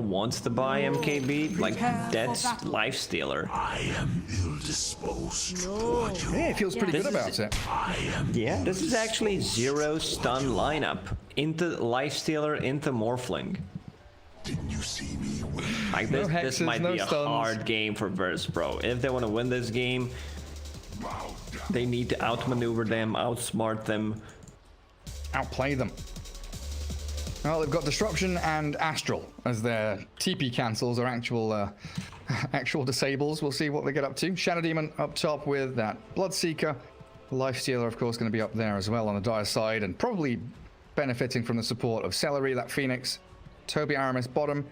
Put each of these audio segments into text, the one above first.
wants to buy MKB, like that's life stealer. I am ill disposed toward you. Yeah, he feels pretty good about it. Yeah, this is actually 0 stun lineup into life stealer into Morphling. Didn't you see me when Like No this hexes, might no be a stuns. hard game for Verse Pro. If they want to win this game, they need to outmaneuver them, outsmart them. Outplay them. Well, they've got Disruption and Astral as their TP cancels or actual disables. We'll see what they get up to. Shadow Demon up top with that Bloodseeker. Lifestealer, of course, going to be up there as well on the dire side and probably benefiting from the support of Seleri, that Phoenix. Tobi, Aramis bottom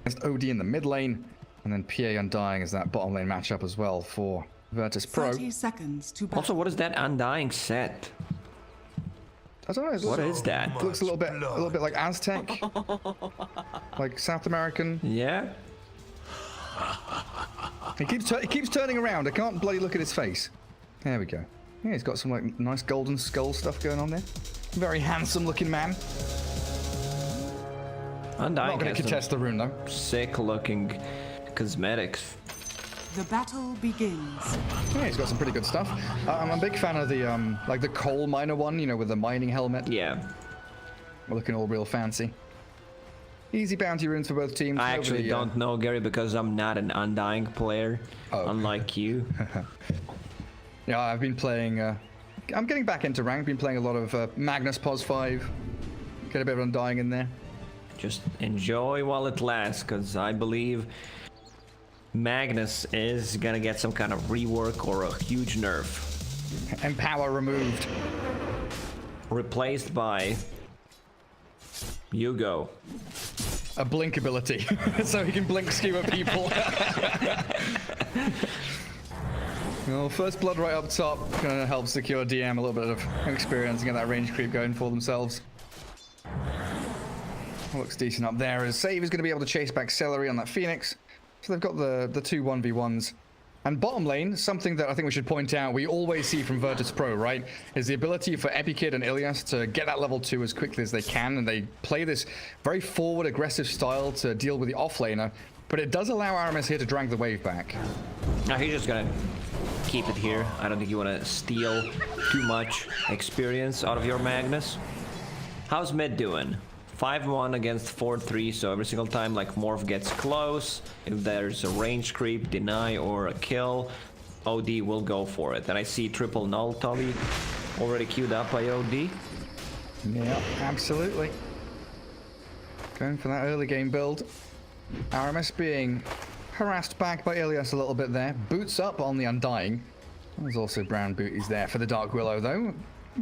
against OD in the mid lane. And then PA Undying as that bottom lane matchup as well for Virtus Pro. 30 seconds to battle. Also, what is that Undying set? I don't know. What is that? It looks a little bit like Aztec, like South American. Yeah. He keeps turning around. I can't bloody look at his face. There we go. Yeah, he's got some like nice golden skull stuff going on there. Very handsome looking man. Undying Not going has to contest the rune though. sick looking cosmetics. The battle begins. Yeah, he's got some pretty good stuff. I'm a big fan of the like the coal miner one, you know, with the mining helmet. Yeah. Looking all real fancy. Easy bounty runes for both teams. I actually Nobody, don't know, Gary, because I'm not an Undying player, Oh. unlike you. Yeah, I've been playing. I'm getting back into rank. Been playing a lot of Magnus Pos 5. Get a bit of Undying in there. Just enjoy while it lasts, because I believe Magnus is gonna get some kind of rework or a huge nerf. Empower removed. Replaced by Hugo. A blink ability, so he can blink skewer people. Well, first blood right up top, gonna help secure DM a little bit of experience and get that range creep going for themselves. Looks decent up there. As Save is going to be able to chase back Seleri on that Phoenix. So they've got the two 1v1s. And bottom lane, something that I think we should point out, we always see from Virtus Pro, right, is the ability for Epikid and Illias to get that level 2 as quickly as they can, and they play this very forward, aggressive style to deal with the offlaner, but it does allow Aramis here to drag the wave back. Now he's just gonna keep it here. I don't think you want to steal too much experience out of your Magnus. How's mid doing? 5-1 against 4-3, so every single time like Morph gets close, if there's a range creep, deny, or a kill, OD will go for it. And I see triple null Tobi already queued up by OD. Yeah, absolutely. Going for that early game build. Aramis being harassed back by Illias a little bit there. Boots up on the Undying. There's also brown booties there for the Dark Willow though.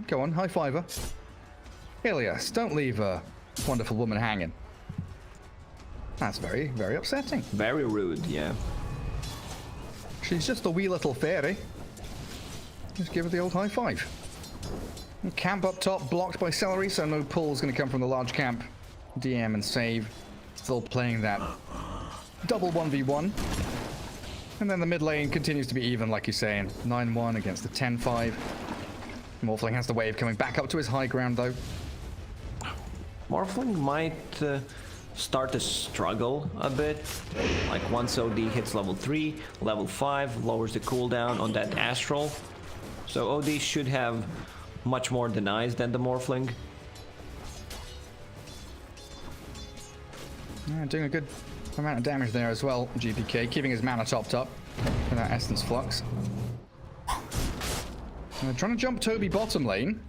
Go on, high fiver. Illias, don't leave a wonderful woman hanging. That's very, very upsetting. Very rude, yeah. She's just a wee little fairy. Just give her the old high five. Camp up top, blocked by Seleri, so no pull's going to come from the large camp. DM and Save still playing that double 1v1. And then the mid lane continues to be even, like you're saying. 9-1 against the 10-5. Morphling has the wave coming back up to his high ground, though. Morphling might start to struggle a bit. Like once OD hits level 3, level 5 lowers the cooldown on that Astral. So OD should have much more denies than the Morphling. Yeah, doing a good amount of damage there as well, GPK, keeping his mana topped up with that Essence Flux. Trying to jump Tobi bottom lane.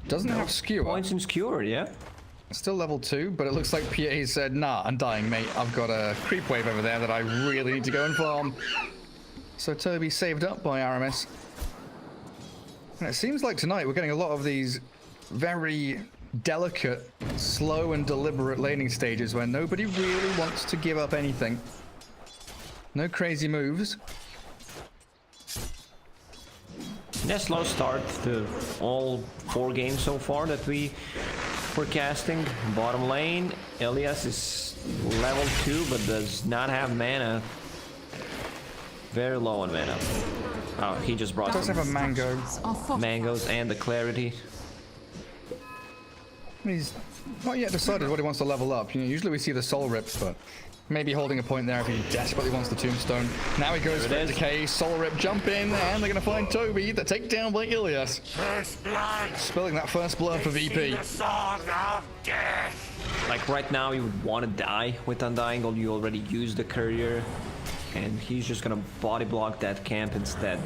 Doesn't have Skewer. Points and Skewer, yeah? Still level 2, but it looks like PA said, nah, Undying, mate. I've got a creep wave over there that I really need to go and farm. So Tobi saved up by Aramis. And it seems like tonight we're getting a lot of these very delicate, slow and deliberate laning stages where nobody really wants to give up anything. No crazy moves. Yeah, slow start to all 4 games so far that we were casting. Bottom lane, Illias is level 2 but does not have mana. Very low on mana. Oh, he just brought Does some have a mango. mangoes and the clarity. He's Not yet decided what he wants to level up. You know, usually we see the soul rips, but maybe holding a point there if he desperately wants the tombstone. Now he goes for decay, soul rip, jump in, and they're going to find Tobi. The takedown by Illias. Spilling that first blood for VP. Like right now, you would want to die with Undying, or you already used the courier, and he's just gonna body block that camp instead.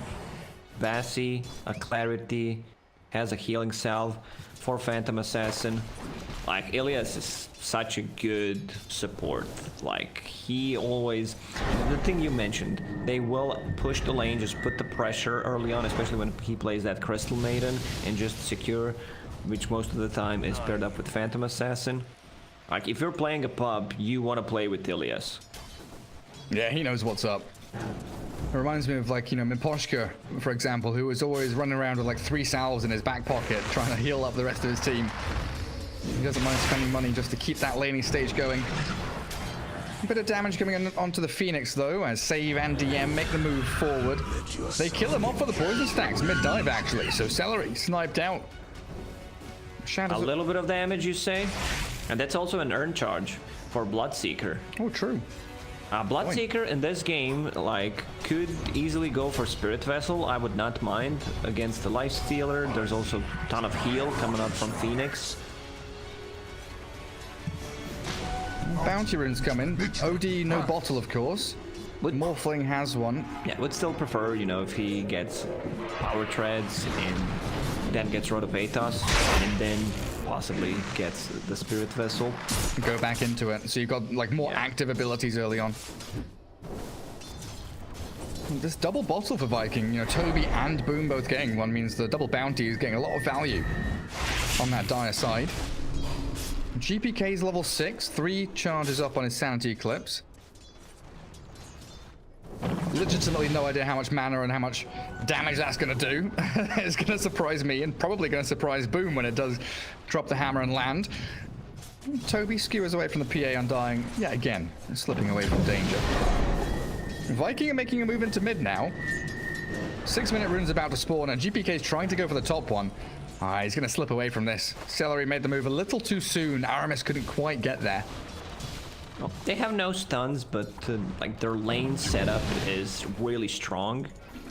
Bassi, a Clarity, has a healing salve for Phantom Assassin. Like, Illias is such a good support. Like, he always... The thing you mentioned, they will push the lane, just put the pressure early on, especially when he plays that Crystal Maiden, and just secure, which most of the time is paired up with Phantom Assassin. Like, if you're playing a pub, you want to play with Illias. Yeah, he knows what's up. It reminds me of, like, you know, Miposhka, for example, who was always running around with like 3 salves in his back pocket, trying to heal up the rest of his team. He doesn't mind spending money just to keep that laning stage going. A bit of damage coming onto the Phoenix, though, as Save and DM make the move forward. They kill him off for the poison stacks, mid-dive, actually, so Seleri sniped out. Shad A little bit of damage, you say? And that's also an earn charge for Bloodseeker. Oh, true. Bloodseeker in this game, like, could easily go for Spirit Vessel. I would not mind against the Lifestealer. There's also a ton of heal coming up from Phoenix. Bounty runes come in. OD, no bottle, of course. Morphling has one. Yeah, would still prefer, you know, if he gets Power Treads and then gets Rod of Atos, and then possibly gets the Spirit Vessel. Go back into it. So you've got, like, more active abilities early on. This double bottle for Viking, you know, Tobi and Boom both getting one means the double bounty is getting a lot of value on that dire side. GPK's level 6, 3 charges up on his Sanity Eclipse. Legitimately no idea how much mana and how much damage that's going to do. It's going to surprise me and probably going to surprise Boom when it does drop the hammer and land. Tobi skewers away from the PA Undying. Yeah, again, slipping away from danger. Viking are making a move into mid now. 6-minute rune's about to spawn and GPK's trying to go for the top one. He's going to slip away from this. Seleri made the move a little too soon. Aramis couldn't quite get there. Well, they have no stuns, but like their lane setup is really strong.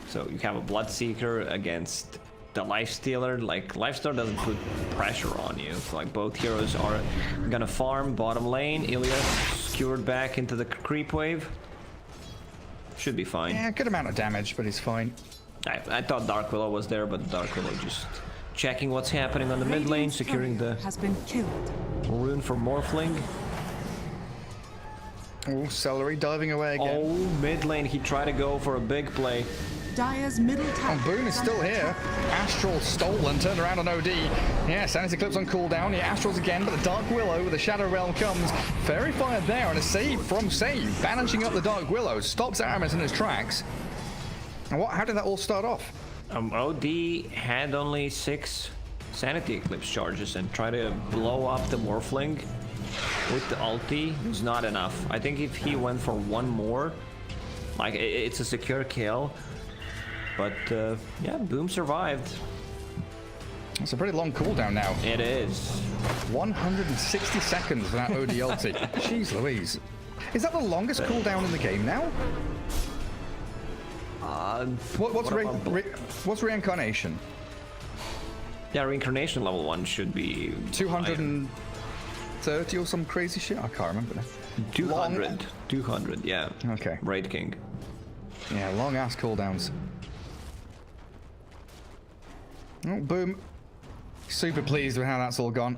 So you have a Bloodseeker against the Lifestealer. Like, Lifestealer doesn't put pressure on you. So, like, both heroes are gonna farm bottom lane. Illias skewered back into the creep wave. Should be fine. Yeah, good amount of damage, but he's fine. I thought Dark Willow was there, but Dark Willow just checking what's happening on the mid lane, securing the has been killed. rune for Morphling. Oh, Seleri diving away again. Oh, mid lane, he tried to go for a big play. Dire's middle tower. And Boom is still here. Astral stolen, turned around on OD. Yeah, Sanity Eclipse on cooldown. Yeah, Astral's again, but the Dark Willow with the Shadow Realm comes. Fairy Fire there, and a save from Save. Banishing up the Dark Willow, stops Aramis in his tracks. And how did that all start off? OD had only 6 Sanity Eclipse charges and tried to blow up the Morphling with the ulti. It was not enough. I think if he went for one more, like, it's a secure kill. But yeah, Boom survived. It's a pretty long cooldown now. It is. 160 seconds for that OD ulti. Jeez Louise. Is that the longest cooldown in the game now? What's Reincarnation? Yeah, Reincarnation level 1 should be 230 or some crazy shit? I can't remember now. 200. 200, yeah. Okay. Raid King. Yeah, long ass cooldowns. Oh, Boom. Super pleased with how that's all gone.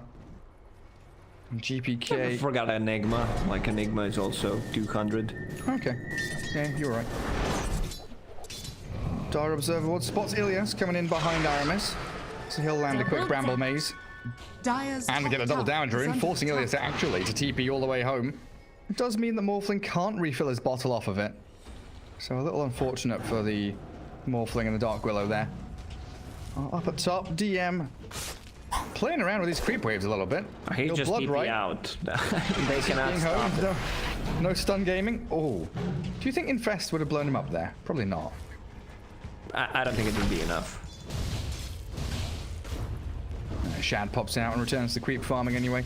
GPK. I forgot Enigma. Like, Enigma is also 200. Okay. Yeah, you're right. Dire Observer Ward spots Illias coming in behind Aramis. So he'll land a quick Bramble Maze. Dire's And get a double damage rune, forcing Illias actually to TP all the way home. It does mean that Morphling can't refill his bottle off of it. So a little unfortunate for the Morphling and the Dark Willow there. Up at top, DM playing around with these creep waves a little bit. He No just blood, TP right? out. They cannot Being stop home, it. no stun gaming. Oh, do you think Infest would have blown him up there? Probably not. I don't think it would be enough. Shad pops out and returns to creep farming anyway.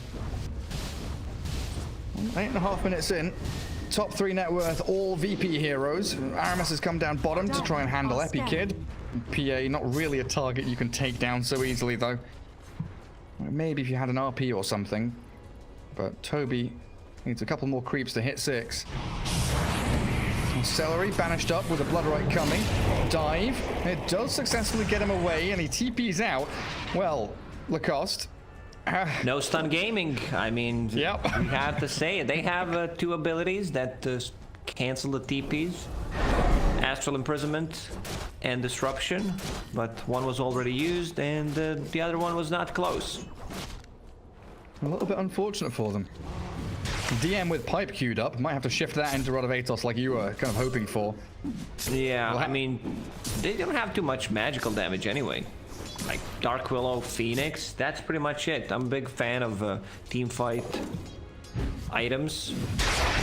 8.5 minutes in. Top 3 net worth, all VP heroes. Aramis has come down bottom to try and handle Epikid. PA, not really a target you can take down so easily, though. Maybe if you had an RP or something. But Tobi needs a couple more creeps to hit 6. Seleri banished up with a Bloodrite coming. Dive. It does successfully get him away, and he TP's out. Well, Lacoste. No stun gaming. I mean, Yep. we have to say it. They have 2 abilities that cancel the TPs. Astral Imprisonment and Disruption. But one was already used, and the other one was not close. A little bit unfortunate for them. DM with pipe queued up. Might have to shift that into Rod of Atos like you were kind of hoping for. Yeah, I mean, they don't have too much magical damage anyway. Like Dark Willow, Phoenix, that's pretty much it. I'm a big fan of team fight items.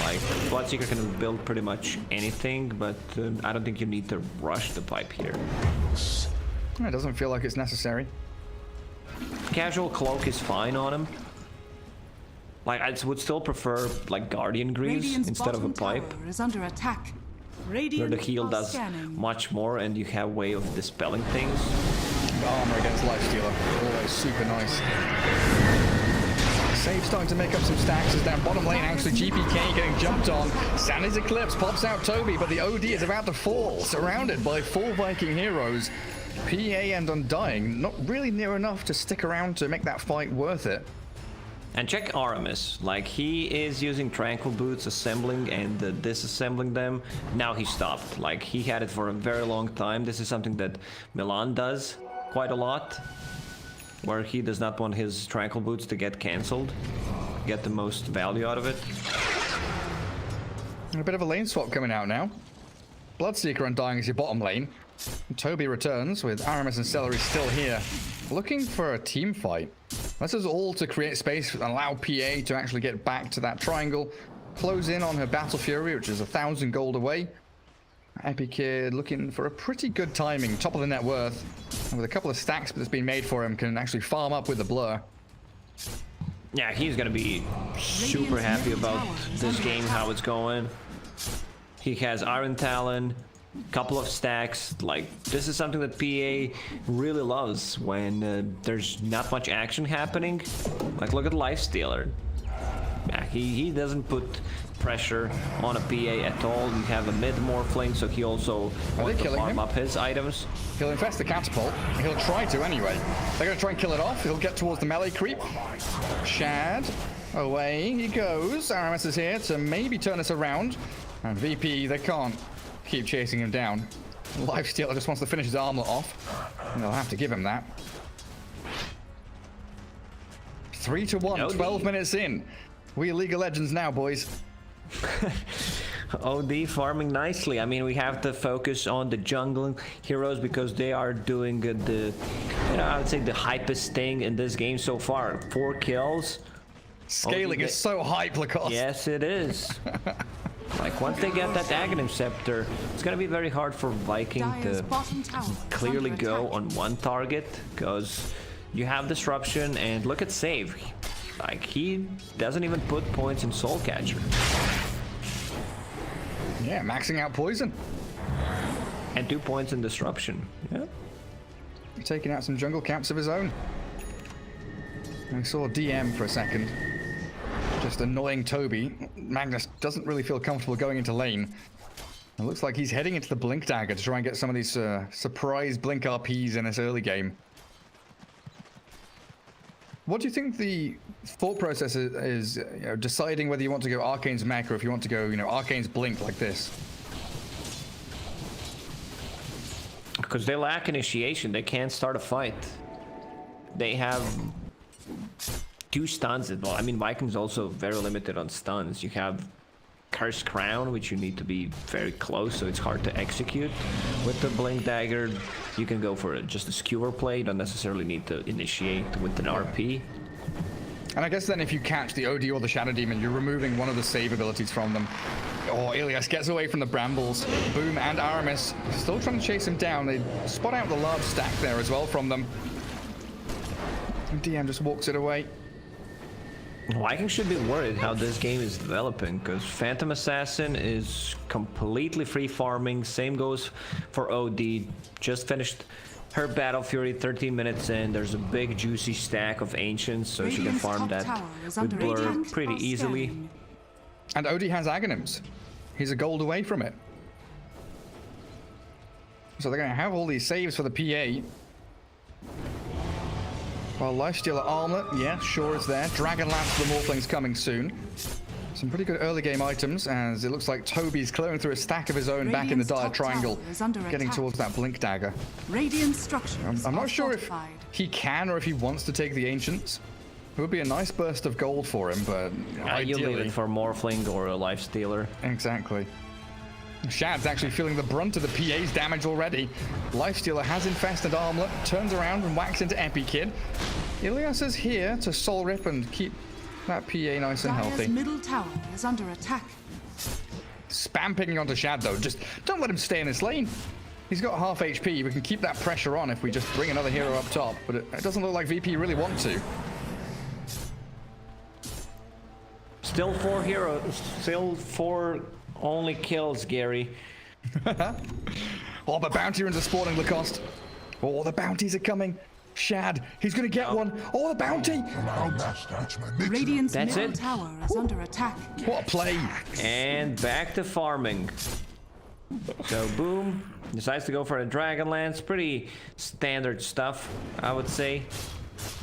Like Bloodseeker can build pretty much anything, but I don't think you need to rush the pipe here. It doesn't feel like it's necessary. Casual Cloak is fine on him. Like, I would still prefer, like, Guardian Greaves Radiant's instead of a bottom pipe. tower is under attack. Where Radiant the heal are does scanning. much more and you have a way of dispelling things. The armor against Lifestealer. Always super nice. Save starting to make up some stacks as down bottom lane. Actually, GPK getting jumped on. Sandy's Eclipse pops out Tobi, but the OD is about to fall. Surrounded by 4 Viking heroes. PA and Undying not really near enough to stick around to make that fight worth it. And check Aramis. Like, he is using Tranquil Boots, assembling and disassembling them. Now he stopped. Like, he had it for a very long time. This is something that Milan does quite a lot, where he does not want his Tranquil Boots to get cancelled. Get the most value out of it. And a bit of a lane swap coming out now. Bloodseeker Undying is your bottom lane. Tobi returns with Aramis and Seleri still here, looking for a team fight. This is all to create space and allow PA to actually get back to that triangle, close in on her Battle Fury, which is 1,000 gold away. Epikid looking for a pretty good timing, top of the net worth, and with a couple of stacks that's been made for him, can actually farm up with the blur. Yeah, he's gonna be super happy about this game, how it's going. He has Iron Talon, couple of stacks. Like, this is something that PA really loves when there's not much action happening. Like, look at Lifestealer. Yeah, he doesn't put pressure on a PA at all. You have a mid-morphling, so he also wants to farm up his items. He'll infest the catapult. He'll try to anyway. They're going to try and kill it off. He'll get towards the melee creep. Shad, away he goes. Aramis is here to maybe turn us around. And VP, they can't keep chasing him down. Lifestealer just wants to finish his armor off, and they'll have to give him that. 3-1, 12 minutes in. We League of Legends now, boys. OD farming nicely. I mean, we have to focus on the jungling heroes because they are doing the, you know, I would say the hypest thing in this game so far. 4 kills. Scaling is so hype, Lacoste. Yes, it is. Like, once they get that Aghanim Scepter, it's gonna be very hard for Viking Dire's to bottom tower is clearly under go attack. on one target, because you have Disruption, and look at Save. Like, he doesn't even put points in Soul Catcher. Yeah, maxing out poison. And 2 points in Disruption. Yeah. Taking out some jungle camps of his own. We saw DM for a second. Just annoying Tobi. Magnus doesn't really feel comfortable going into lane. It looks like he's heading into the Blink Dagger to try and get some of these surprise Blink RPs in this early game. What do you think the thought process is you know, deciding whether you want to go Arcane's Mech or if you want to go, you know, Arcane's Blink like this? Because they lack initiation, they can't start a fight. They have 2 stuns. Well, I mean, Viking's also very limited on stuns. You have Cursed Crown, which you need to be very close, so it's hard to execute. With the Blink Dagger, you can go for just a skewer play. You don't necessarily need to initiate with an RP. And I guess then if you catch the OD or the Shadow Demon, you're removing one of the save abilities from them. Oh, Illias gets away from the brambles. Boom, and Aramis still trying to chase him down. They spot out the large stack there as well from them. DM just walks it away. Viking should be worried how this game is developing, because Phantom Assassin is completely free farming. Same goes for OD. Just finished her Battle Fury 13 minutes in. There's a big juicy stack of Ancients, so she can Radiant's farm top that tower is with under Blur attack. pretty easily. Scanning. And OD has Aghanims. He's a gold away from it. So they're going to have all these saves for the PA. Well, Lifestealer Armlet, yeah, sure is there. Dragon Lance for the Morphlings coming soon. Some pretty good early game items, as it looks like Tobi's clearing through a stack of his own back in the Radiant's dire top triangle, tower is under getting attack. towards that Blink Dagger. Radiant structures I'm are not sure if fortified. he can or if he wants to take the Ancients. It would be a nice burst of gold for him, but You leave ideally... it for Morphling or a Lifestealer. Exactly. Shad's actually feeling the brunt of the PA's damage already. Lifestealer has infested Armlet, turns around and whacks into Epi Kid. Illias is here to soul rip and keep that PA nice and Dire's healthy. middle tower is under attack. Spam picking onto Shad though, just don't let him stay in his lane. He's got half HP, we can keep that pressure on if we just bring another hero up top, but it doesn't look like VP really want to. Still 4 heroes, still 4 only kills, Gary. Oh, but bounty runes are spawning, Lacoste. Oh, the bounties are coming. Shad, he's gonna get one. Oh, the bounty! That's my mission. Radiant's That's middle it. tower is under attack. What a play. And back to farming. So Boom decides to go for a Dragon Lance. Pretty standard stuff, I would say.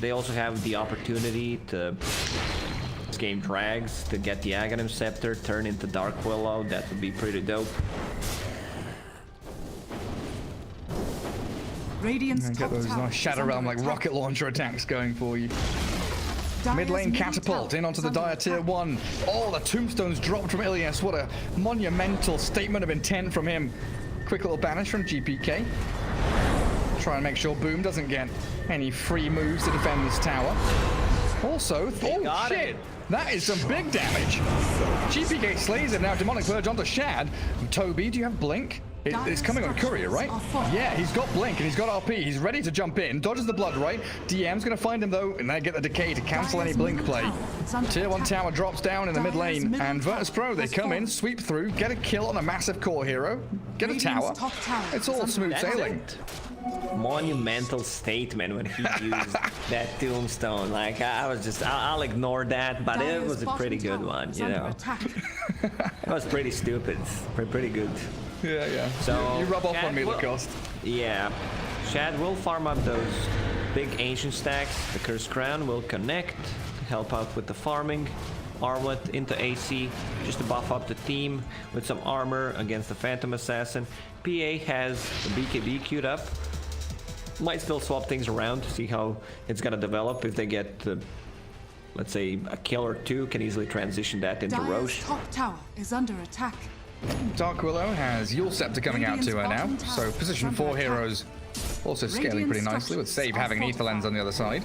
They also have the opportunity to... This game drags to get the Aghanim Scepter, turn into Dark Willow. That would be pretty dope. Radiant's And top get those tower nice is Shadow under Realm like attack. rocket launcher attacks going for you. Dire's Mid lane middle catapult tower in onto the is under Dire tier attack. 1. Oh, the tombstone's dropped from Illias. What a monumental statement of intent from him. Quick little banish from GPK. Try and make sure Boom doesn't get any free moves to defend this tower. Also, oh got shit! it. That is some big damage. GPK slays him now. Demonic Verge onto Shad. Tobi, do you have Blink? It's coming on Courier, right? Yeah, he's got Blink and he's got RP. He's ready to jump in. Dodges the blood, right? DM's gonna find him though, and then get the Decay to cancel any Blink play. Tier 1 tower drops down in the mid lane, and Virtus Pro, they come in, sweep through, get a kill on a massive core hero, get a tower. It's all smooth sailing. Monumental statement when he used that tombstone. Like, I was just, I'll ignore that, but it Dire's was a bottom pretty good tower one, is you under know. attack. It was pretty stupid, pretty good. Yeah. So you rub off Shad on me, will- Lacoste. Yeah, Shad will farm up those big ancient stacks. The Cursed Crown will connect to help out with the farming. Armlet into AC just to buff up the team with some armor against the Phantom Assassin. PA has the BKB queued up. Might still swap things around to see how it's gonna develop. If they get, let's say, a kill or two, can easily transition that into Dire's Roche. top tower is under attack. Dark Willow has Yule Scepter coming out to her now, Radiant's so bottom position tower 4 is under heroes also scaling Radiant pretty nicely, with Save structures having are an Ether Lens fortified. on the other side.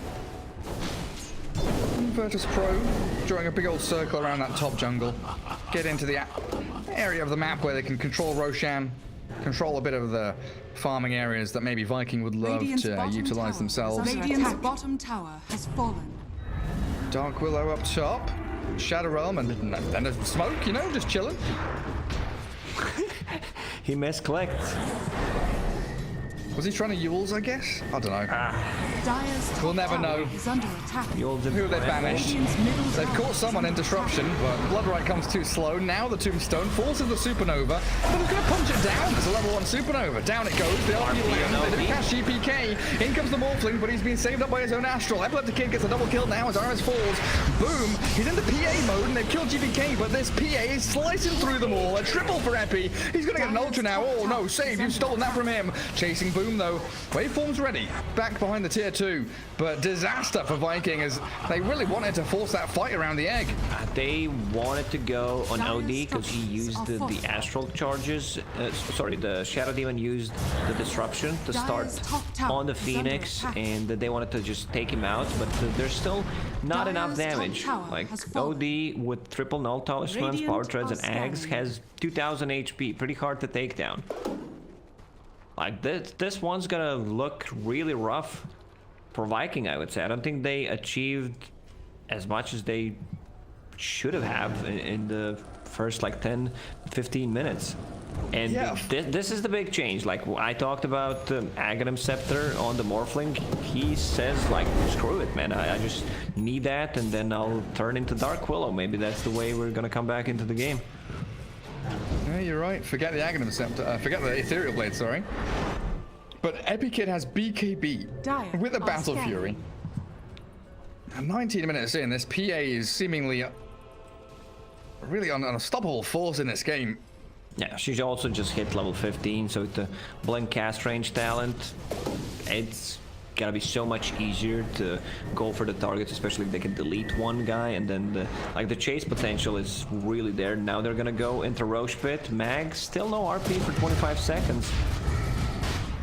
Virtus Pro drawing a big old circle around that top jungle, get into the area of the map where they can control Roshan, control a bit of the farming areas that maybe Viking would love Radiant's to bottom utilize tower themselves. is under Radiant's bottom tower has fallen. Dark Willow up top, Shadow Realm, and then a smoke, you know, just chilling. He misclicked. Was he trying to Yules, I guess? I don't know. Dire's top We'll never tower know. is under attack. You'll Who they banished. Radiant's middle They've tower caught is someone in under disruption, attack. but Bloodright comes too slow. Now the Tombstone falls to the Supernova, but he's going to punch it down. It's a level 1 Supernova. Down it goes. The RP lands. They do catch GPK. In comes the Morphling, but he's been saved up by his own Astral. Epileptic Kid gets a double kill now as Aramis falls. Boom! He's in the PA mode, and they've killed GPK, but this PA is slicing through them all. A triple for Epi. He's going to get an Ultra now. Oh no, save. You've stolen that from him. Chasing Boom, though. Waveform's ready. Back behind the tier 2, but disaster for Viking as they really wanted to force that fight around the egg. They wanted to go on Dire's OD because he structures used are the fortified. astral charges. Sorry, the Shadow Demon used the disruption to start Dire's top tower on the is under Phoenix, attack. and they wanted to just take him out, but there's still not enough Dire's top damage. tower Like has fallen. OD with triple null talismans, Radiant power treads, and are Ags scanning. has 2000 HP. Pretty hard to take down. Like this one's gonna look really rough for Viking, I would say. I don't think they achieved as much as they should have in the first like 10-15 minutes. And Yeah. this is the big change. Like I talked about Aghanim Scepter on the Morphling. He says like, screw it, man. I just need that, and then I'll turn into Dark Willow. Maybe that's the way we're gonna come back into the game. Yeah, you're right. Forget the Aghanim Scepter. Forget the Ethereal Blade, sorry. But Epikid has BKB Dire with a are Battle scanning. Fury. And 19 minutes in, this PA is seemingly really an unstoppable force in this game. Yeah, she's also just hit level 15, so with the blink cast range talent, it's gonna be so much easier to go for the targets, especially if they can delete one guy, and then the chase potential is really there. Now they're gonna go into Roche Pit. Mag, still no RP for 25 seconds.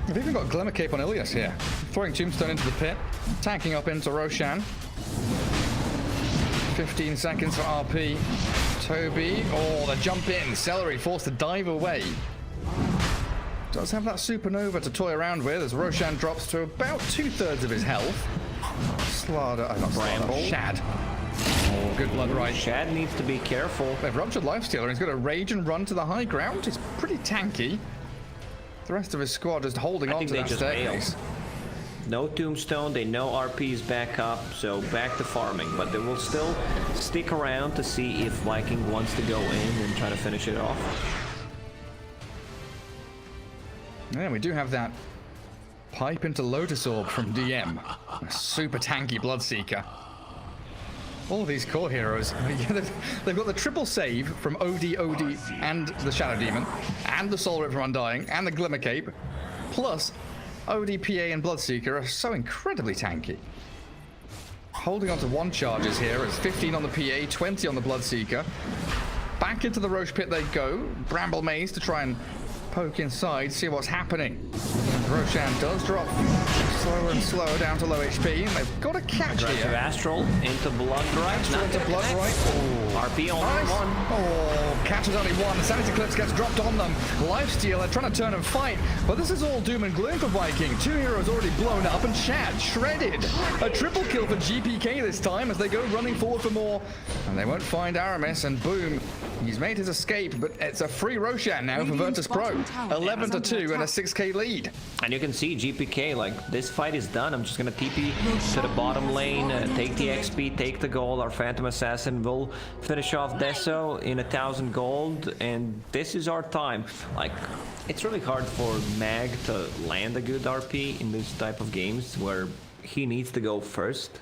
We've even got Glimmer Cape on Illias here. Throwing Tombstone into the pit, tanking up into Roshan. 15 seconds for RP. Tobi, oh, the jump in. Seleri forced to dive away. Does have that supernova to toy around with as Roshan drops to about 2/3 of his health. Slaughter, not Slaughter, Bramble. Shad. Oh, good blood right. Shad needs to be careful. They've ruptured Lifestealer and he's got to rage and run to the high ground. He's pretty tanky. The rest of his squad just holding on think to they that just staircase. No Tombstone, they know RP is back up, so back to farming. But they will still stick around to see if Viking wants to go in and try to finish it off. Yeah, we do have that pipe into Lotus Orb from DM. A super tanky Bloodseeker. All of these core heroes, yeah, they've got the triple save from OD, and the Shadow Demon, and the Soul Rip from Undying, and the Glimmer Cape, plus OD, PA, and Bloodseeker are so incredibly tanky. Holding on to one charges here, it's 15 on the PA, 20 on the Bloodseeker. Back into the Roche Pit they go. Bramble Maze to try and poke inside, see what's happening. Roshan does drop slower and slower down to low HP, and they've got a catch Aggressive here. Astral into Bloodright. Astral into Bloodright. Oh, RP only nice. one. Oh, catches only one. Sanity Clips gets dropped on them. Lifesteal, they're trying to turn and fight, but this is all doom and gloom for Viking. Two heroes already blown up, and Shad shredded. A triple kill for GPK this time as they go running forward for more, and they won't find Aramis, and boom, he's made his escape, but it's a free Roshan now for Radiant's Virtus Pro. bottom tower 11 to is 2 under and a attack. 6k lead. And you can see GPK, like, this fight is done. I'm just gonna TP to the bottom lane, take the XP, take the gold. Our Phantom Assassin will finish off Deso in 1,000 gold, and this is our time. Like, it's really hard for Mag to land a good RP in this type of games where he needs to go first,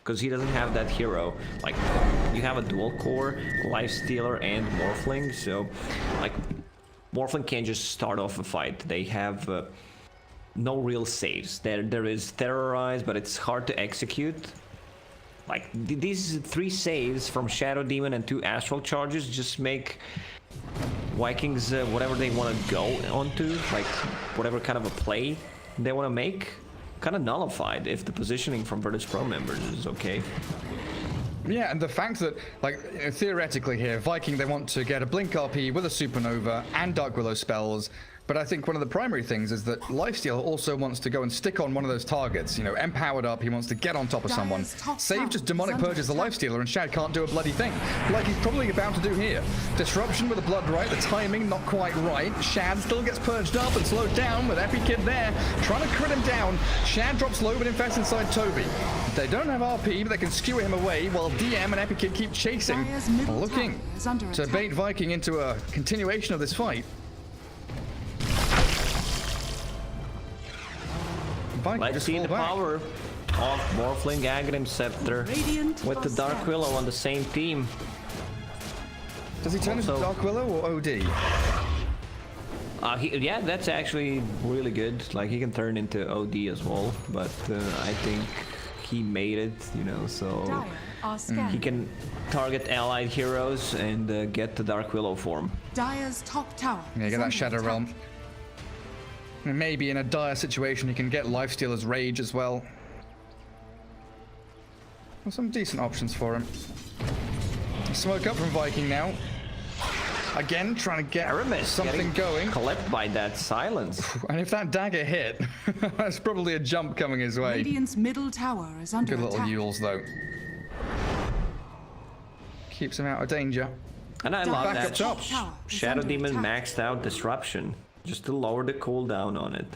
because he doesn't have that hero. Like, you have a dual core, Lifestealer and Morphling, so like Morphling can't just start off a fight. They have no real saves. There is Terrorize, but it's hard to execute. Like, these 3 saves from Shadow Demon and 2 Astral Charges just make Vikings whatever they want to go onto, like whatever kind of a play they want to make, kind of nullified if the positioning from Virtus Pro members is okay. Yeah, and the fact that, like, theoretically here, Viking, they want to get a Blink RP with a Supernova and Dark Willow spells, but I think one of the primary things is that Lifesteal also wants to go and stick on one of those targets. You know, empowered up, he wants to get on top of someone. Dire's top Save tower just is Demonic under Purges the attack. Lifestealer, and Shad can't do a bloody thing, like he's probably about to do here. Disruption with the Bloodright, the timing not quite right. Shad still gets purged up and slowed down with Epikid there, trying to crit him down. Shad drops low but infests inside Tobi. They don't have RP, but they can skewer him away while DM and Epikid keep chasing, Dire's middle looking tower is under to attack. bait Viking into a continuation of this fight. Viking Let's just see fall the back. power of Morphling Aghanim Scepter Radiant with the are Dark scanning. Willow on the same team. Does he turn into Also- Dark Willow or OD? Yeah, that's actually really good. Like, he can turn into OD as well, but I think he made it, you know, so Dire are he scanning. can target allied heroes and get the Dark Willow form. Dire's top tower. Yeah, is get that under Shadow attack. Realm. And maybe in a dire situation, he can get Lifestealer's Rage as well. Well, some decent options for him. Smoke up from Viking now. Again, trying to get Aramis something getting going. Clipped by that silence. And if that dagger hit, that's probably a jump coming his way. Radiant's middle tower is under Good little attack. Yules, though. Keeps him out of danger. And I love Back that up top. Shadow Is under Demon attack. maxed out Disruption, just to lower the cooldown on it.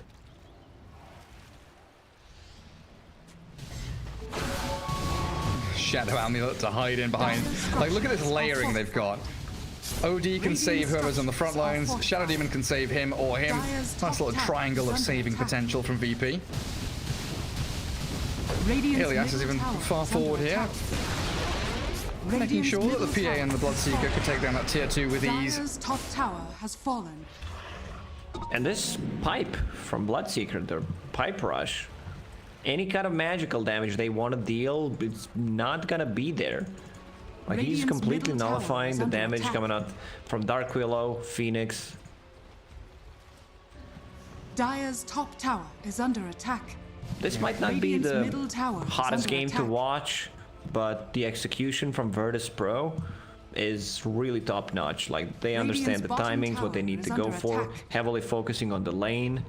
Shadow Amulet to hide in behind. Like, look at this layering they've got. OD can save whoever's on the front lines. Shadow Demon can save him or him. Nice little triangle of saving potential from VP. Illias is even far forward here, making sure that the PA and the Bloodseeker can take down that tier 2 with ease. Dire's top tower has fallen. And this pipe from Bloodseeker, the pipe rush, any kind of magical damage they want to deal, it's not gonna be there. Like, he's Radiant's completely middle tower nullifying is the under damage attack. coming out from Dark Willow, Phoenix. Dire's top tower is under attack. This might not be Radiant's the middle tower is hottest under game to attack. watch, but the execution from Virtus Pro is really top notch. Like, they understand the bottom timings, what they tower need is to go under for, attack. heavily focusing on the lane.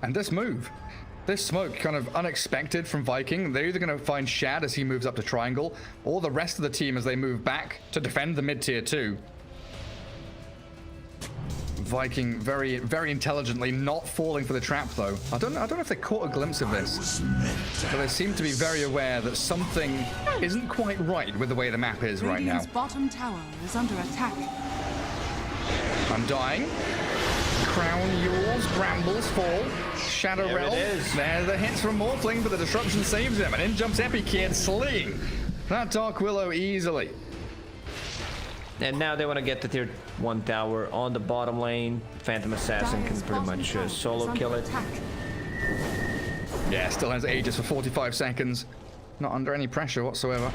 And this move, this smoke, kind of unexpected from Viking. They're either going to find Shad as he moves up to triangle, or the rest of the team as they move back to defend the mid tier 2. Viking very, very intelligently not falling for the trap, though. I don't know if they caught a glimpse of this, but they seem to be very aware that something isn't quite right with the way the map is right now. Radiant's bottom tower is under attack. I'm dying. Crown, Yules, Brambles fall. Shadow There it Realm. is. There's the hits from Morphling, but the disruption saves him. And in jumps Epikid, slaying that Dark Willow easily. And now they want to get the tier 1 tower on the bottom lane. Phantom Assassin can Dire's pretty bottom much tower is solo under kill it. attack. Yeah, still has Aegis for 45 seconds. Not under any pressure whatsoever.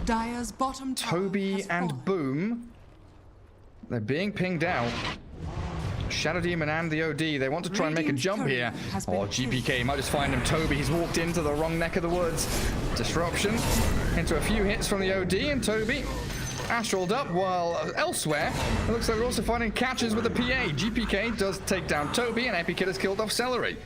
Dire's bottom tower Tobi has and fallen. Boom. They're being pinged out. Shadow Demon and the OD, they want to try and make a Radiant's jump courier here. has been Oh, GPK might just find him. Tobi, he's walked into the wrong neck of the woods. Disruption into a few hits from the OD, and Tobi astraled up, while elsewhere, it looks like we're also finding catches with the PA. GPK does take down Tobi, and Epikid has killed off Seleri.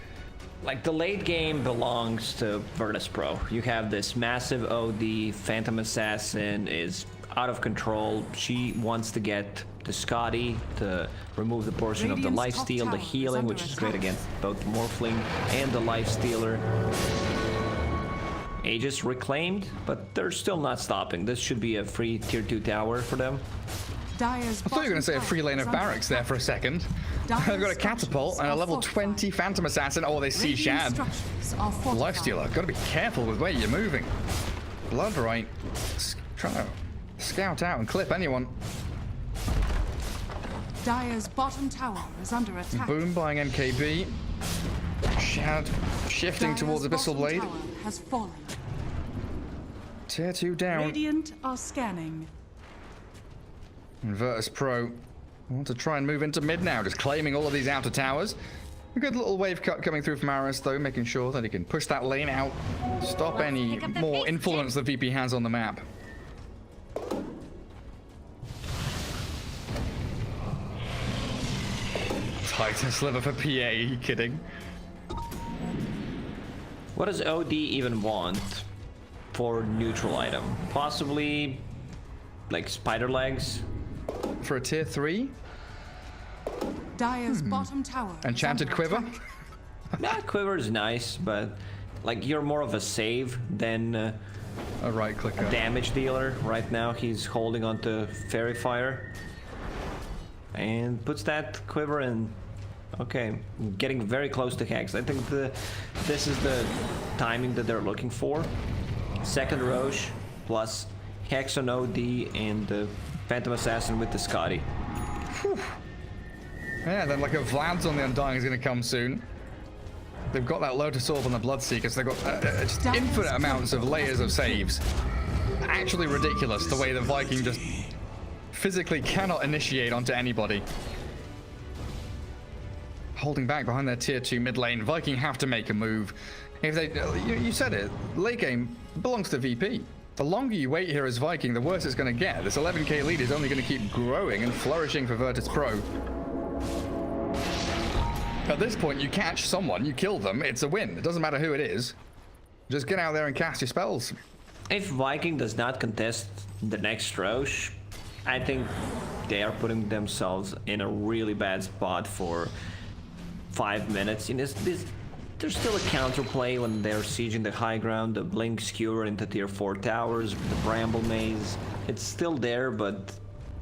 Like, the late game belongs to Virtus Pro. You have this massive OD, Phantom Assassin is out of control. She wants to get the Scotty to remove the portion of the Radiant's top lifesteal, the tower is healing, under which is great attack. against both Morphling and the lifestealer. Aegis reclaimed, but they're still not stopping. This should be a free tier 2 tower for them. Dire's I thought you were going to say a free lane of barracks there for a second. They've got a catapult and a level 20 Phantom Assassin. Oh, they see Shad. Lifestealer, got to be careful with where you're moving. Bloodright, trying to scout out and clip anyone. Dire's bottom tower is under attack. Boom buying NKB. Shad shifting towards Dire's Abyssal bottom Blade. tower has fallen. Tier 2 down. Radiant are scanning. And Virtus Pro want to try and move into mid now, just claiming all of these outer towers. A good little wave cut coming through from Aramis, though, making sure that he can push that lane out, stop any pick up the more pace, influence the VP has on the map. Titan sliver for PA, are you kidding? What does OD even want for neutral item? Possibly, like, spider legs? For a tier 3? Dire's bottom tower. is Enchanted under Quiver? attack. Yeah, Quiver is nice, but, like, you're more of a save than A right clicker. damage dealer. Right now he's holding onto Fairy Fire and puts that quiver in. Okay, getting very close to Hex. I think this is the timing that they're looking for. Second Roche plus Hex on OD and the Phantom Assassin with the Scotty. Yeah, then like a Vlad's on the Undying is going to come soon. They've got that Lotus Orb on the Bloodseekers. They've got just infinite amounts of layers of saves. Actually ridiculous the way that Viking just physically cannot initiate onto anybody. Holding back behind their tier 2 mid lane. Viking have to make a move. If they, you said it, late game belongs to VP. The longer you wait here as Viking, the worse it's going to get. This 11k lead is only going to keep growing and flourishing for Virtus Pro. At this point, you catch someone, you kill them, it's a win. It doesn't matter who it is. Just get out there and cast your spells. If Viking does not contest the next Roche, I think they are putting themselves in a really bad spot for 5 minutes. You know, there's still a counterplay when they're sieging the high ground, the Blink Skewer into tier 4 towers, the Bramble Maze. It's still there, but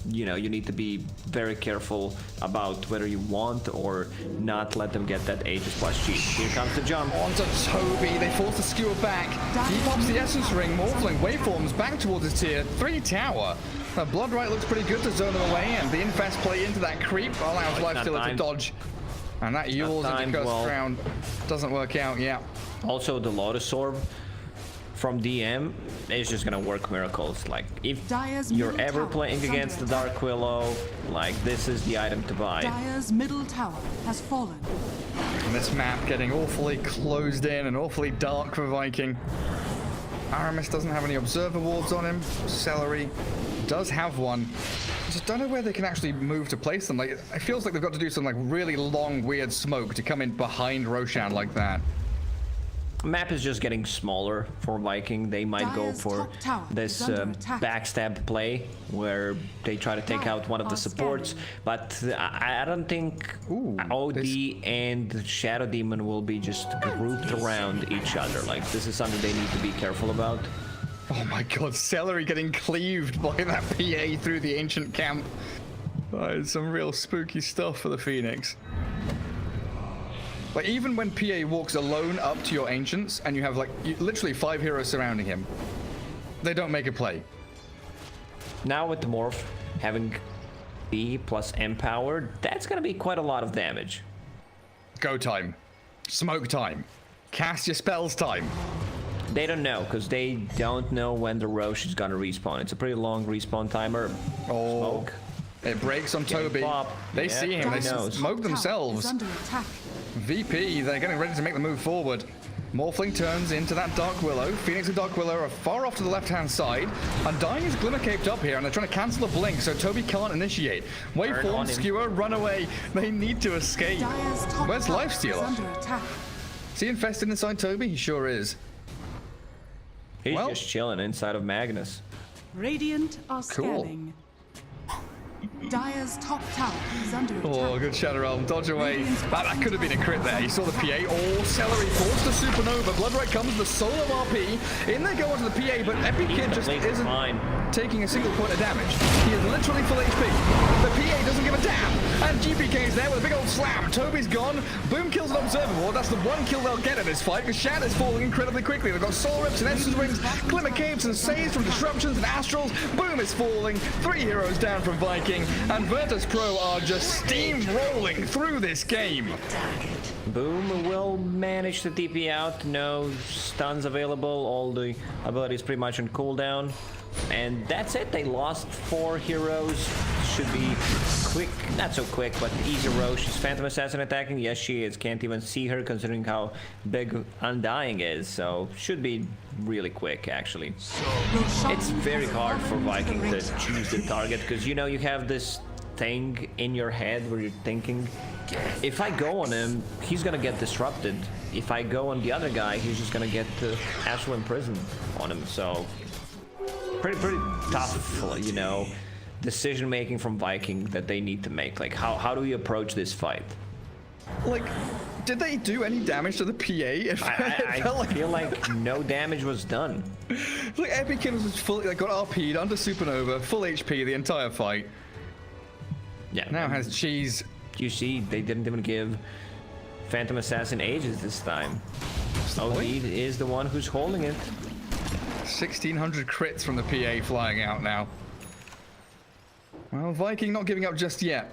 you know, you need to be very careful about whether you want or not let them get that Aegis plus cheat. Here comes the jump. Onto Tobi, they force the Skewer back. He pops the Essence Ring, Morphling waveforms back towards his tier 3 tower. Bloodright looks pretty good to zone them away, and the Infest play into that creep allows Lifestealer to dodge. And that Yule's into Cursed Crown doesn't work out, yeah. Also, the Lotus Orb from DM is just gonna work miracles. Like, if you're ever playing against the Dark Willow, like, this is the item to buy. Dire's middle tower has fallen. And this map getting awfully closed in and awfully dark for Viking. Aramis doesn't have any Observer Wards on him. Seleri does have one. I just don't know where they can actually move to place them. Like, it feels like they've got to do some like really long, weird smoke to come in behind Roshan like that. Map is just getting smaller for Viking. They might go for this backstab play where they try to take out one of the supports, but I don't think OD and Shadow Demon will be just grouped around each other. Like, this is something they need to be careful about. Oh my god, Seleri getting cleaved by that PA through the ancient camp. It's some real spooky stuff for the Phoenix. Like, even when PA walks alone up to your ancients and you have like literally 5 heroes surrounding him, they don't make a play. Now with the Morph having B plus Empowered, that's gonna be quite a lot of damage. Go time. Smoke time. Cast your spells time. They don't know, because they don't know when the Roche is gonna respawn. It's a pretty long respawn timer. Oh, Smoke. It breaks on Tobi. They see him, they smoke themselves. VP, they're getting ready to make the move forward. Morphling turns into that Dark Willow. Phoenix and Dark Willow are far off to the left-hand side. Undying is Glimmer Caped up here, and they're trying to cancel the blink, so Tobi can't initiate. Waveform, Skewer, run away. They need to escape. Where's Lifestealer? Is he infested inside Tobi? He sure is. He's just chilling inside of Magnus. Radiant are scanning. Dire's top tower is under attack. Oh, good Shadow Realm. Dodge away. That could have been a crit there. You saw the PA. Oh, Seleri forced the Supernova. Bloodright comes with the soul of RP. In they go onto the PA, but Epic Kid just isn't taking a single point of damage. He is literally full HP. The PA doesn't give a damn. And GPK is there with a big old slam. Tobi's gone. Boom kills an Observer Ward. That's the one kill they'll get in this fight, because Shad is falling incredibly quickly. They've got Soul Rips and Essence Rings, Glimmer Capes and Saves from Disruptions and Astrals. Boom is falling. 3 heroes down from Viking. And Virtus Pro are just steamrolling through this game. Boom will manage to TP out. No stuns available. All the abilities pretty much on cooldown. And that's it. They lost 4 heroes. Should be quick. Not so quick, but easy Roche. She's Phantom Assassin attacking. Yes, she is. Can't even see her considering how big Undying is. So should be really quick, actually. It's very hard for Viking to choose the target, because you know you have this thing in your head where you're thinking, if I go on him, he's gonna get disrupted. If I go on the other guy, he's just gonna get Astral Imprisoned on him. So pretty tough, you know, decision making from Viking that they need to make. Like, how do we approach this fight? Like, did they do any damage to the PA? I feel like no damage was done. Like, Epic Kid was fully, like, got RP'd under Supernova, full HP the entire fight. Yeah. Now has cheese. You see, they didn't even give Phantom Assassin Aegis this time. OD is the one who's holding it. 1,600 crits from the PA flying out now. Well, Viking not giving up just yet.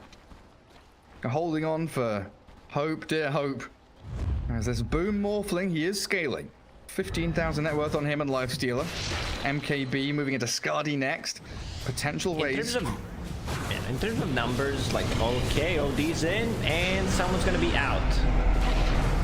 They're holding on for hope, dear hope. As this Boom Morphling, he is scaling. 15,000 net worth on him and Lifestealer. MKB moving into Skadi next. Potential raise. In terms of numbers, like, okay, OD's in, and someone's gonna be out.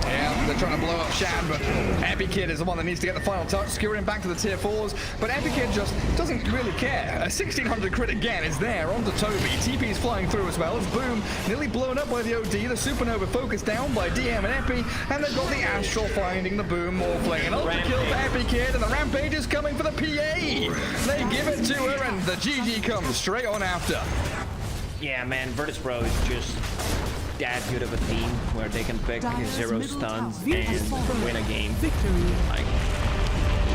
Yeah, they're trying to blow up Shad, but Epikid is the one that needs to get the final touch, skewering back to the tier 4s. But Epikid just doesn't really care. A 1600 crit again is there onto Tobi. TP's flying through as well. As Boom nearly blown up by the OD. The Supernova focused down by DM and Epi, and they've got the Astral finding the Boom, morphling. An ultra kill for Epikid, and the Rampage is coming for the PA. They give it to her, and the GG comes straight on after. Yeah, man, Virtus Pro is just that good of a team where they can pick Dire's 0 middle stuns tower is and win a game. Victory. Like,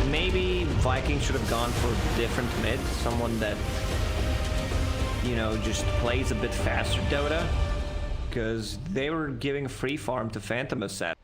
maybe Vikings should have gone for different mid, someone that, you know, just plays a bit faster Dota, because they were giving free farm to Phantom Assassin.